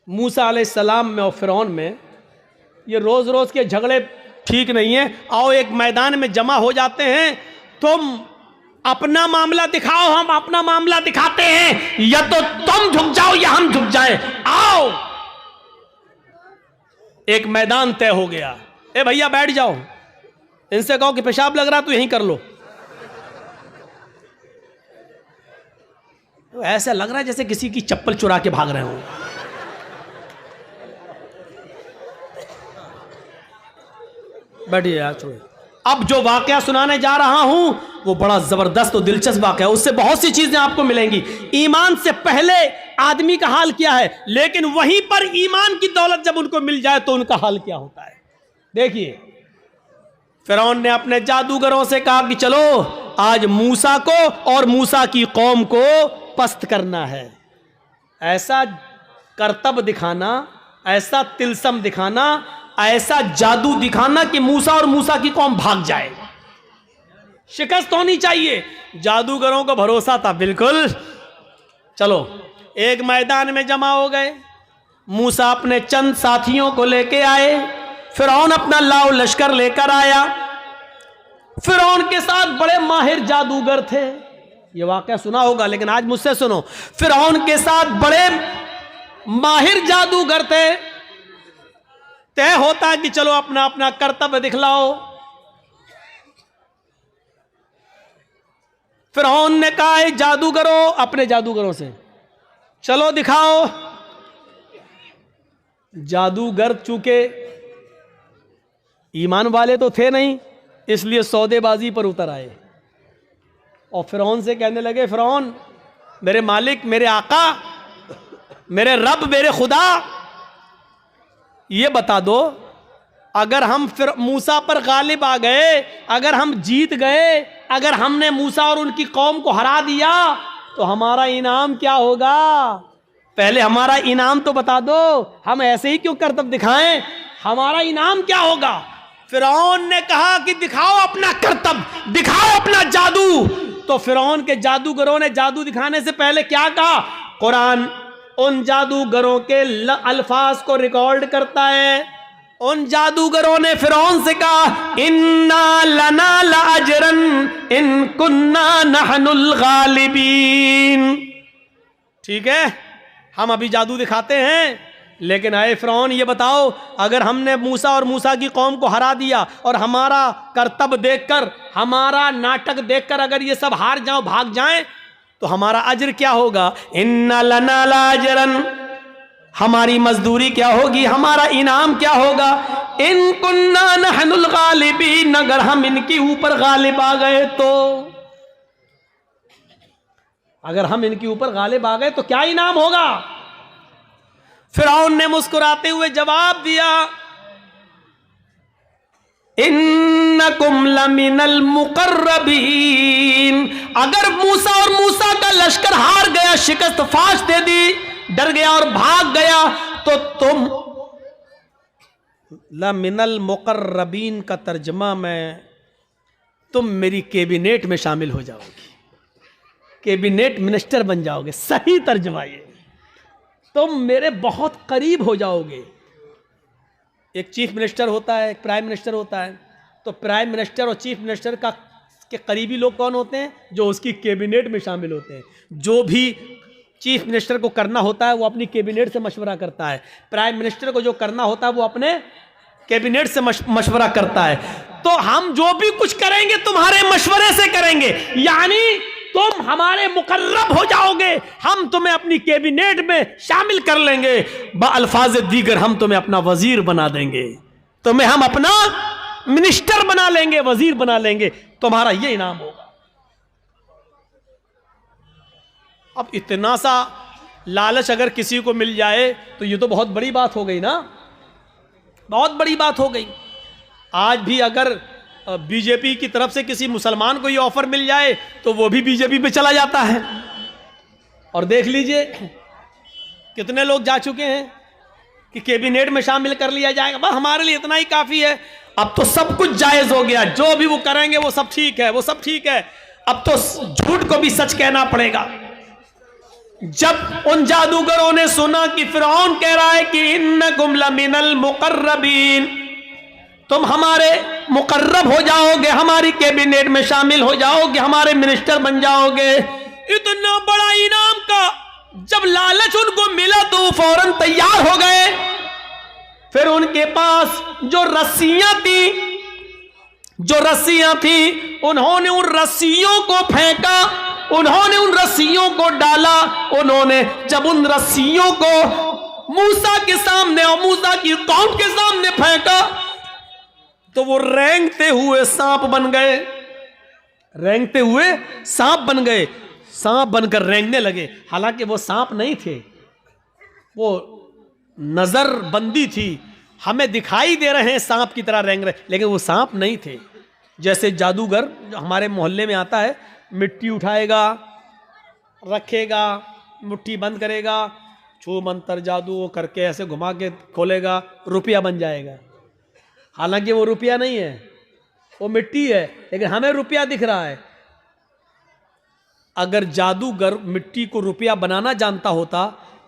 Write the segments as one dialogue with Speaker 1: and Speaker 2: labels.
Speaker 1: मूसा अलैहिस्सलाम में और फिरौन में ये रोज रोज के झगड़े ठीक नहीं है। आओ एक मैदान में जमा हो जाते हैं, तुम अपना मामला दिखाओ, हम अपना मामला दिखाते हैं, या तो तुम झुक जाओ या हम झुक जाएं। आओ, एक मैदान तय हो गया। ए भैया बैठ जाओ, इनसे कहो कि पेशाब लग रहा तो यहीं कर लो। तो ऐसा लग रहा है जैसे किसी की चप्पल चुरा के भाग रहे हो। बैठिए यार, छोड़िए। अब जो वाकया सुनाने जा रहा हूं वो बड़ा जबरदस्त और दिलचस्प वाकया है, उससे बहुत सी चीजें आपको मिलेंगी। ईमान से पहले आदमी का हाल क्या है, लेकिन वहीं पर ईमान की दौलत जब उनको मिल जाए तो उनका हाल क्या होता है। देखिए, फिरौन ने अपने जादूगरों से कहा कि चलो आज मूसा को और मूसा की कौम को पस्त करना है। ऐसा करतब दिखाना, ऐसा तिलस्म दिखाना, ऐसा जादू दिखाना कि मूसा और मूसा की कौम भाग जाए। शिकस्त होनी चाहिए। जादूगरों को भरोसा था बिल्कुल। चलो एक मैदान में जमा हो गए। मूसा अपने चंद साथियों को लेके आए, फिरौन अपना लाओ लश्कर लेकर आया। फिरौन के साथ बड़े माहिर जादूगर थे। ये वाकया सुना होगा, लेकिन आज मुझसे सुनो। फिरौन के साथ बड़े माहिर जादूगर थे। तय होता कि चलो अपना अपना कर्तव्य दिखलाओ। फिरौन ने कहा है जादूगरों, अपने जादूगरों से चलो दिखाओ। जादूगर चूंकि ईमान वाले तो थे नहीं, इसलिए सौदेबाजी पर उतर आए और फिरौन से कहने लगे, फिरौन मेरे मालिक, मेरे आका, मेरे रब, मेरे खुदा, ये बता दो, अगर हम फिर मूसा पर गालिब आ गए, अगर हम जीत गए, अगर हमने मूसा और उनकी कौम को हरा दिया तो हमारा इनाम क्या होगा? पहले हमारा इनाम तो बता दो। हम ऐसे ही क्यों करतब दिखाएं? हमारा इनाम क्या होगा? फिरौन ने कहा कि दिखाओ अपना करतब, दिखाओ अपना जादू। तो फिरौन के जादूगरों ने जादू दिखाने से पहले क्या कहा? कुरान उन जादूगरों के अल्फाज को रिकॉर्ड करता है। उन जादूगरों ने फिरौन से कहा, इन्ना लना लाजरन इन कुन्ना नहनुल गालिबीन। ठीक है, हम अभी जादू दिखाते हैं, लेकिन आए फिरौन ये बताओ, अगर हमने मूसा और मूसा की कौम को हरा दिया और हमारा करतब देखकर, हमारा नाटक देखकर अगर ये सब हार जाओ, भाग जाएं, तो हमारा अज्र क्या होगा? इन्ना लना लाजरन, हमारी मजदूरी क्या होगी, हमारा इनाम क्या होगा? इन कुन्ना नहनुल गालिबीन, अगर हम इनके ऊपर गालिब आ गए तो, अगर हम इनके ऊपर गालिब आ गए तो क्या इनाम होगा? फिरौन ने मुस्कुराते हुए जवाब दिया, इन्नकुम लमिनल मुकर्रबीन, अगर मूसा और मूसा का लश्कर हार गया, शिकस्त फाश दे दी, डर गया और भाग गया, तो तुम लमिनल मुकर्रबीन का तर्जमा में तुम मेरी कैबिनेट में शामिल हो जाओगे, कैबिनेट मिनिस्टर बन जाओगे। सही तर्जमा ये, तुम मेरे बहुत करीब हो जाओगे। एक चीफ मिनिस्टर होता है, एक प्राइम मिनिस्टर होता है, तो प्राइम मिनिस्टर और चीफ मिनिस्टर का के करीबी लोग कौन होते हैं? जो उसकी कैबिनेट में शामिल होते हैं। जो भी चीफ मिनिस्टर को करना होता है वो अपनी कैबिनेट से मशवरा करता है, प्राइम मिनिस्टर को जो करना होता है वो अपने कैबिनेट से मशवरा करता है। तो हम जो भी कुछ करेंगे तुम्हारे मशवरे से करेंगे, यानी तुम हमारे मुकर्रब हो जाओगे, हम तुम्हें अपनी कैबिनेट में शामिल कर लेंगे, बअल्फाज दीगर हम तुम्हें अपना वजीर बना देंगे, तुम्हें हम अपना मिनिस्टर बना लेंगे, वजीर बना लेंगे, तुम्हारा ये इनाम होगा। अब इतना सा लालच अगर किसी को मिल जाए तो ये तो बहुत बड़ी बात हो गई ना, बहुत बड़ी बात हो गई। आज भी अगर बीजेपी की तरफ से किसी मुसलमान को ये ऑफर मिल जाए तो वो भी बीजेपी पे चला जाता है। और देख लीजिए कितने लोग जा चुके हैं कि कैबिनेट में शामिल कर लिया जाएगा, बस हमारे लिए इतना ही काफी है। अब तो सब कुछ जायज हो गया, जो भी वो करेंगे वो सब ठीक है, वो सब ठीक है। अब तो झूठ को भी सच कहना पड़ेगा। जब उन जादूगरों ने सुना कि फिरौन कह रहा है कि इन्नकुम लमिनल मुकर्रबीन, तुम हमारे मुकर्रब हो जाओगे, हमारी कैबिनेट में शामिल हो जाओगे, हमारे मिनिस्टर बन जाओगे, इतना बड़ा इनाम का जब लालच उनको मिला तो वो फौरन तैयार हो गए। फिर उनके पास जो रस्सियां थी उन्होंने उन रस्सियों को फेंका, उन्होंने उन रस्सियों को डाला। उन्होंने जब उन रस्सियों को मूसा के सामने और मूसा की कौम के सामने फेंका तो वो रेंगते हुए सांप बन गए, रेंगते हुए सांप बन गए, सांप बनकर रेंगने लगे। हालांकि वो सांप नहीं थे, वो नजर बंदी थी, हमें दिखाई दे रहे हैं सांप की तरह रेंग रहे, लेकिन वो सांप नहीं थे। जैसे जादूगर जो हमारे मोहल्ले में आता है, मिट्टी उठाएगा, रखेगा, मुट्ठी बंद करेगा, छू मंतर जादू करके ऐसे घुमा के खोलेगा, रुपया बन जाएगा। हालांकि वो रुपया नहीं है, वो मिट्टी है, लेकिन हमें रुपया दिख रहा है। अगर जादूगर मिट्टी को रुपया बनाना जानता होता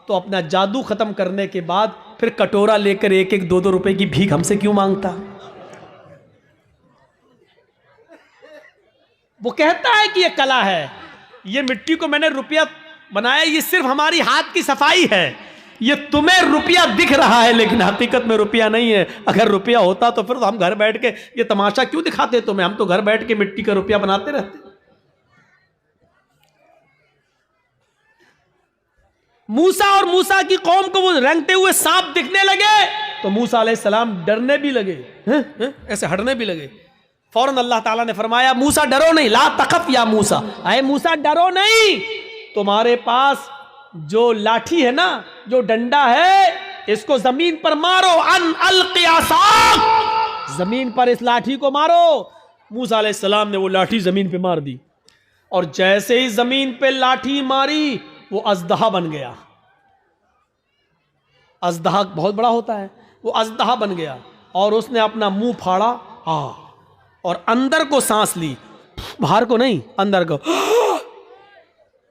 Speaker 1: तो अपना जादू खत्म करने के बाद फिर कटोरा लेकर 1-1, 2-2 रुपए की भीख हमसे क्यों मांगता? वो कहता है कि ये कला है, ये मिट्टी को मैंने रुपया बनाया, ये सिर्फ हमारी हाथ की सफाई है, ये तुम्हें रुपया दिख रहा है लेकिन हकीकत में रुपया नहीं है। अगर रुपया होता तो फिर तो हम घर बैठ के ये तमाशा क्यों दिखाते तुम्हें, हम तो घर बैठ के मिट्टी का रुपया बनाते रहते। मूसा और मूसा की कौम को वो रेंगते हुए सांप दिखने लगे तो मूसा अलैहिस्सलाम डरने भी लगे, ऐसे हटने भी लगे। फौरन अल्लाह ताला ने फरमाया, मूसा डरो नहीं, ला तखफ या मूसा, अरे मूसा डरो नहीं, तुम्हारे पास जो लाठी है ना, जो डंडा है, इसको जमीन पर मारो, अन अलक़ि असाक, जमीन पर इस लाठी को मारो। मूसा अलैहिस्सलाम ने वो लाठी जमीन पे मार दी और जैसे ही जमीन पे लाठी मारी वो अजदहा बन गया। अजदहा बहुत बड़ा होता है, वो अजदहा बन गया और उसने अपना मुंह फाड़ा और अंदर को सांस ली, बाहर को नहीं, अंदर को,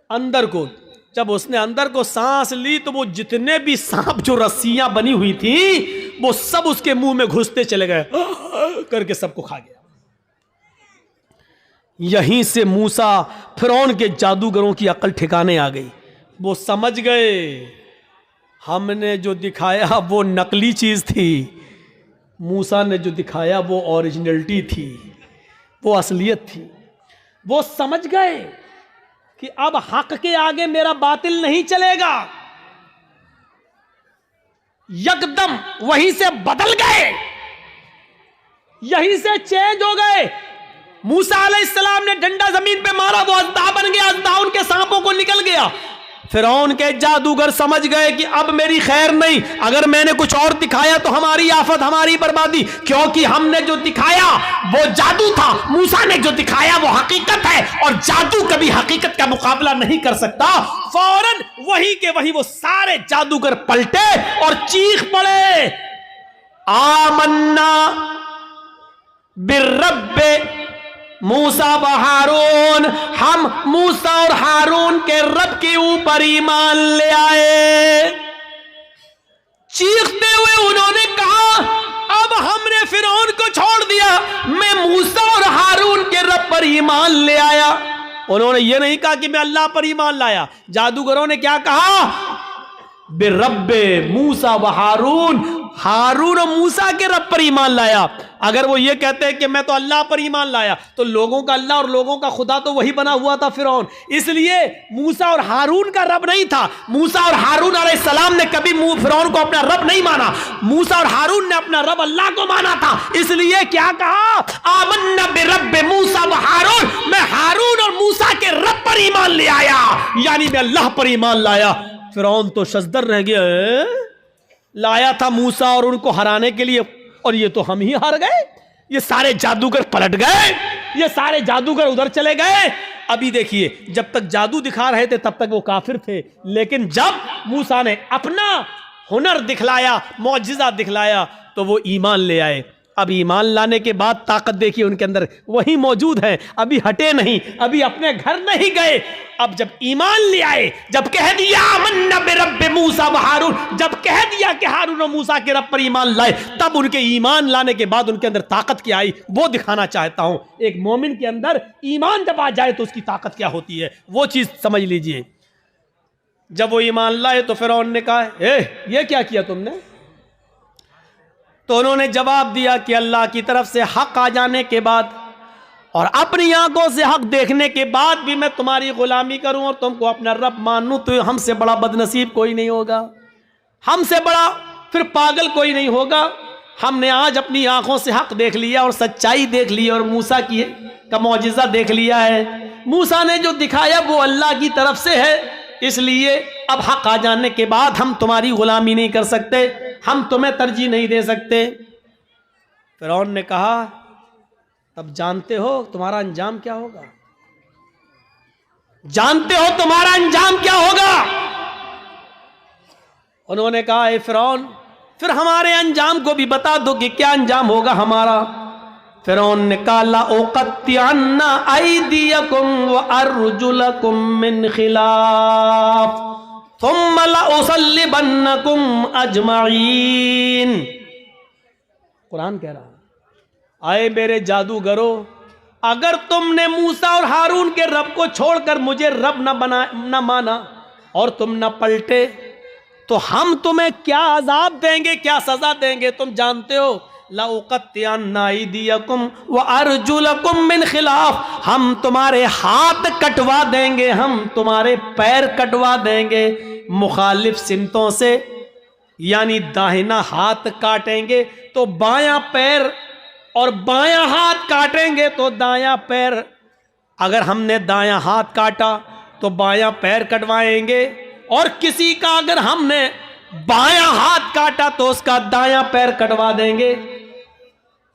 Speaker 1: अंदर को। जब उसने अंदर को सांस ली तो वो जितने भी सांप जो रस्सियां बनी हुई थी वो सब उसके मुंह में घुसते चले गए, करके सबको खा गया। यहीं से मूसा फिरौन के जादूगरों की अकल ठिकाने आ गई। वो समझ गए हमने जो दिखाया वो नकली चीज थी, मूसा ने जो दिखाया वो ओरिजिनलिटी थी, वो असलियत थी। वो समझ गए कि अब हक के आगे मेरा बातिल नहीं चलेगा। यकदम वहीं से बदल गए, यहीं से चेंज हो गए। मूसा अलैहिस्सलाम ने डंडा जमीन पे मारा, वो अजदा बन गया, अजदा उनके सांपों को निकल गया। फिरौन के जादूगर समझ गए कि अब मेरी खैर नहीं, अगर मैंने कुछ और दिखाया तो हमारी आफत, हमारी बर्बादी, क्योंकि हमने जो दिखाया वो जादू था, मूसा ने जो दिखाया वो हकीकत है और जादू कभी हकीकत का मुकाबला नहीं कर सकता। फौरन वही के वही वो सारे जादूगर पलटे और चीख पड़े, आमन्ना बिर्रब्बे मूसा व हारून, हम मूसा और हारून के रब के ऊपर ईमान ले आए। चीखते हुए उन्होंने कहा, अब हमने फिरौन को छोड़ दिया, मैं मूसा और हारून के रब पर ईमान ले आया। उन्होंने ये नहीं कहा कि मैं अल्लाह पर ईमान लाया। जादूगरों ने क्या कहा, बिरब्बे मूसा व हारून, हारून और मूसा के रब पर ईमान लाया। अगर वो ये कहते हैं कि मैं तो अल्लाह पर ईमान लाया, तो लोगों का अल्लाह और लोगों का खुदा तो वही बना हुआ था फिरौन, इसलिए मूसा और हारून का रब नहीं था। मूसा और हारून अलैहिस्सलाम ने कभी फिरौन को अपना रब नहीं माना, मूसा और हारून ने अपना रब अल्लाह को माना था। इसलिए क्या कहा, आमन्ना बिरब्बि मूसा व हारून, मैं हारून और मूसा के रब पर ईमान ले आया, यानी मैं अल्लाह पर ईमान लाया। फिरौन तो शजदर रह गया, लाया था मूसा और उनको हराने के लिए, और ये तो हम ही हार गए, ये सारे जादूगर पलट गए, ये सारे जादूगर उधर चले गए। अभी देखिए, जब तक जादू दिखा रहे थे तब तक वो काफिर थे, लेकिन जब मूसा ने अपना हुनर दिखलाया, मौजिजा दिखलाया, तो वो ईमान ले आए। अब ईमान लाने के बाद ताकत देखिए उनके अंदर वही मौजूद है, अभी हटे नहीं, अभी अपने घर नहीं गए। अब जब ईमान ले आए, जब कह दिया आमन्ना बिरब्बि मूसा व हारून, जब कह दिया कि हारून और मूसा के रब पर ईमान लाए, तब उनके ईमान लाने के बाद उनके अंदर ताकत क्या आई वो दिखाना चाहता हूं। एक मोमिन के अंदर ईमान जब आ जाए तो उसकी ताकत क्या होती है वो चीज समझ लीजिए। जब वो ईमान लाए तो फिरौन ने कहा ये क्या किया तुमने? तो उन्होंने जवाब दिया कि अल्लाह की तरफ से हक आ जाने के बाद और अपनी आंखों से हक देखने के बाद भी मैं तुम्हारी गुलामी करूं और तुमको अपना रब मानूं, तो हमसे बड़ा बदनसीब कोई नहीं होगा, हमसे बड़ा फिर पागल कोई नहीं होगा। हमने आज अपनी आंखों से हक देख लिया और सच्चाई देख ली और मूसा का मौजिज़ा देख लिया है। मूसा ने जो दिखाया वो अल्लाह की तरफ से है, इसलिए अब हक आ जाने के बाद हम तुम्हारी गुलामी नहीं कर सकते, हम तुम्हें तरजीह नहीं दे सकते। फिरौन ने कहा तब जानते हो तुम्हारा अंजाम क्या होगा, जानते हो तुम्हारा अंजाम क्या होगा? उन्होंने कहा ए फिरौन फिर हमारे अंजाम को भी बता दो कि क्या अंजाम होगा हमारा। फिरौन ने कहा ला उक़त्तिअन्ना अयदियकुम व अर्जुलकुम मिन खिलाफ थुम्मा ला उसल्लिबन्नकुम अजमईन। कुरान कह रहा है आए मेरे जादूगरों, अगर तुमने मूसा और हारून के रब को छोड़कर मुझे रब न माना और तुम न पलटे तो हम तुम्हें क्या अजाब देंगे, क्या सजा देंगे तुम जानते हो। लउक़त्तिअन्ना अयदियकुम व अर्जुलकुम मिन खिलाफ, हम तुम्हारे हाथ कटवा देंगे, हम तुम्हारे पैर कटवा देंगे मुखालिफ सिमतों से, यानी दाहिना हाथ काटेंगे तो बायां पैर और बायां हाथ काटेंगे तो दायां पैर। अगर हमने दायां हाथ काटा तो बायां पैर कटवाएंगे और किसी का अगर हमने बायां हाथ काटा तो उसका दायां पैर कटवा देंगे।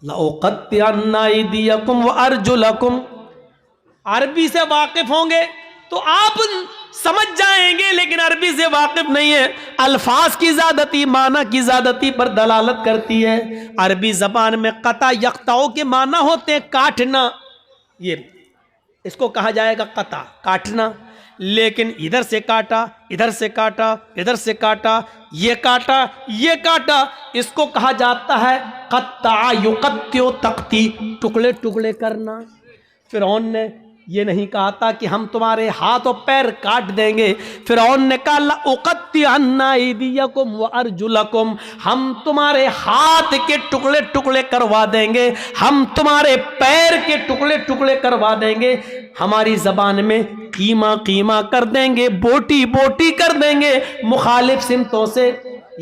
Speaker 1: लउक़त्तिअन्ना अयदियकुम व अर्जुलकुम, अरबी से वाकिफ होंगे तो आप समझ जाएंगे, लेकिन अरबी से वाकिफ नहीं है। अल्फाज की ज़्यादती माना की ज़्यादती पर दलालत करती है। अरबी ज़बान में कता यक्ताओं के माना होते हैं काटना, ये इसको कहा जाएगा कता, काटना। लेकिन इधर से काटा, इधर से काटा, इधर से काटा, ये काटा, ये काटा, इसको कहा जाता है कत्ता युक़त्तिउ तक़ती, टुकड़े टुकड़े करना। फिरौन ने ये नहीं कहा था कि हम तुम्हारे हाथ और पैर काट देंगे। फिरौन ने कहा लउक़त्तिअन्ना अयदियकुम व अर्जुलकुम, हम तुम्हारे हाथ के टुकड़े टुकड़े करवा देंगे, हम तुम्हारे पैर के टुकड़े टुकड़े करवा देंगे। हमारी जबान में कीमा कीमा कर देंगे, बोटी बोटी कर देंगे मुखालिफ सिमतों से,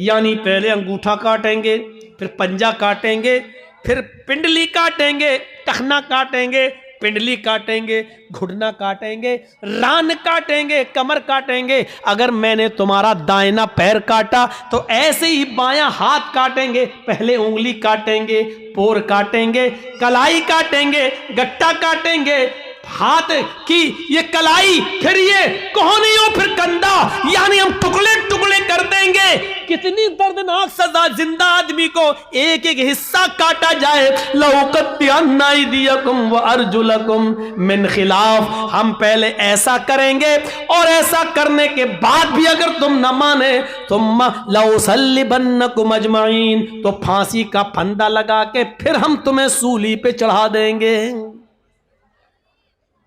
Speaker 1: यानी पहले अंगूठा काटेंगे, फिर पंजा काटेंगे, फिर पिंडली काटेंगे, टखना काटेंगे, पिंडली काटेंगे, घुटना काटेंगे, रान काटेंगे, कमर काटेंगे। अगर मैंने तुम्हारा दाहिना पैर काटा तो ऐसे ही बायां हाथ काटेंगे, पहले उंगली काटेंगे, पोर काटेंगे, कलाई काटेंगे, गट्टा काटेंगे, हाथ की ये कलाई, फिर ये कोहनियों, फिर कंधा, यानी हम टुकड़े टुकड़े कर देंगे। कितनी दर्दनाक सजा, जिंदा आदमी को एक एक हिस्सा काटा जाए। लउक़त्तिअन्ना अयदियकुम व अर्जुलकुम मिन खिलाफ, हम पहले ऐसा करेंगे और ऐसा करने के बाद भी अगर तुम न माने तुम लउसल्लिबन्नकुम अजमईन, तो फांसी का फंदा लगा के फिर हम तुम्हें सूली पे चढ़ा देंगे।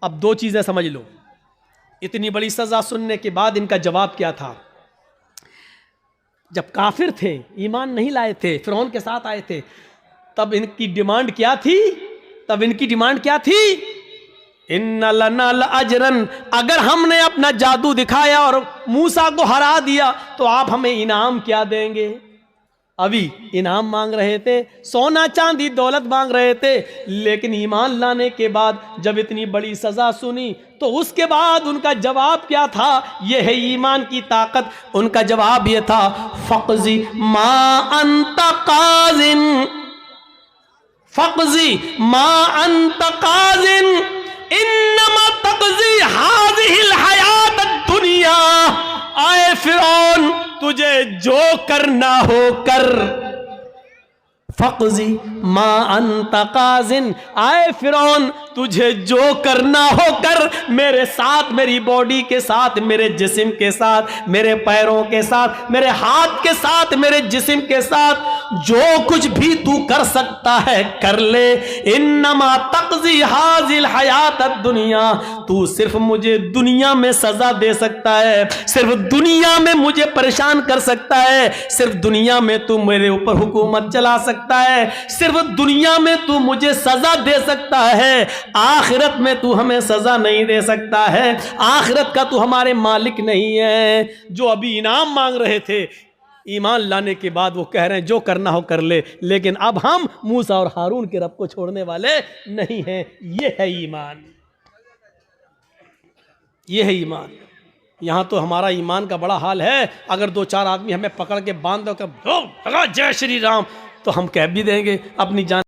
Speaker 1: अब दो चीजें समझ लो, इतनी बड़ी सजा सुनने के बाद इनका जवाब क्या था। जब काफिर थे, ईमान नहीं लाए थे, फिरौन के साथ आए थे, तब इनकी डिमांड क्या थी? तब इनकी डिमांड क्या थी? इन्ना लना लअजरन, अगर हमने अपना जादू दिखाया और मूसा को हरा दिया तो आप हमें इनाम क्या देंगे? अभी इनाम मांग रहे थे, सोना चांदी दौलत मांग रहे थे, लेकिन ईमान लाने के बाद जब इतनी बड़ी सजा सुनी तो उसके बाद उनका जवाब क्या था? यह है ईमान की ताकत। उनका जवाब यह था फ़क़ज़ी मा अंत क़ाज़िन, फ़क़ज़ी मा अंत क़ाज़िन इन्नमा तक़ज़ी हाज़िहिल हयात दुनिया। आए फिरौन, तुझे जो करना हो कर, फ़क़ज़ी मा अंत क़ाज़िन, आए फ़िरौन तुझे जो करना हो कर, मेरे साथ, मेरी बॉडी के साथ, मेरे जिस्म के साथ, मेरे पैरों के साथ, मेरे हाथ के साथ, मेरे जिस्म के साथ, जो कुछ भी तू कर सकता है कर ले। इन्नमा तक़ज़ी हाज़िल हयात दुनिया, तू सिर्फ मुझे दुनिया में सज़ा दे सकता है, सिर्फ दुनिया में मुझे परेशान कर सकता है, सिर्फ दुनिया में तू मेरे ऊपर हुकूमत चला सकता है, सिर्फ दुनिया में तू मुझे सज़ा दे सकता है, आखिरत में तू हमें सज़ा नहीं दे सकता है, आखिरत का तू हमारे मालिक नहीं है। जो अभी इनाम मांग रहे थे, ईमान लाने के बाद वो कह रहे हैं जो करना हो कर ले, लेकिन अब हम मूसा और हारून के रब को छोड़ने वाले नहीं हैं। ये है ईमान, ये है ईमान। यहाँ तो हमारा ईमान का बड़ा हाल है, अगर दो चार आदमी हमें पकड़ के बांध दो जय श्री राम, तो हम कह भी देंगे अपनी जान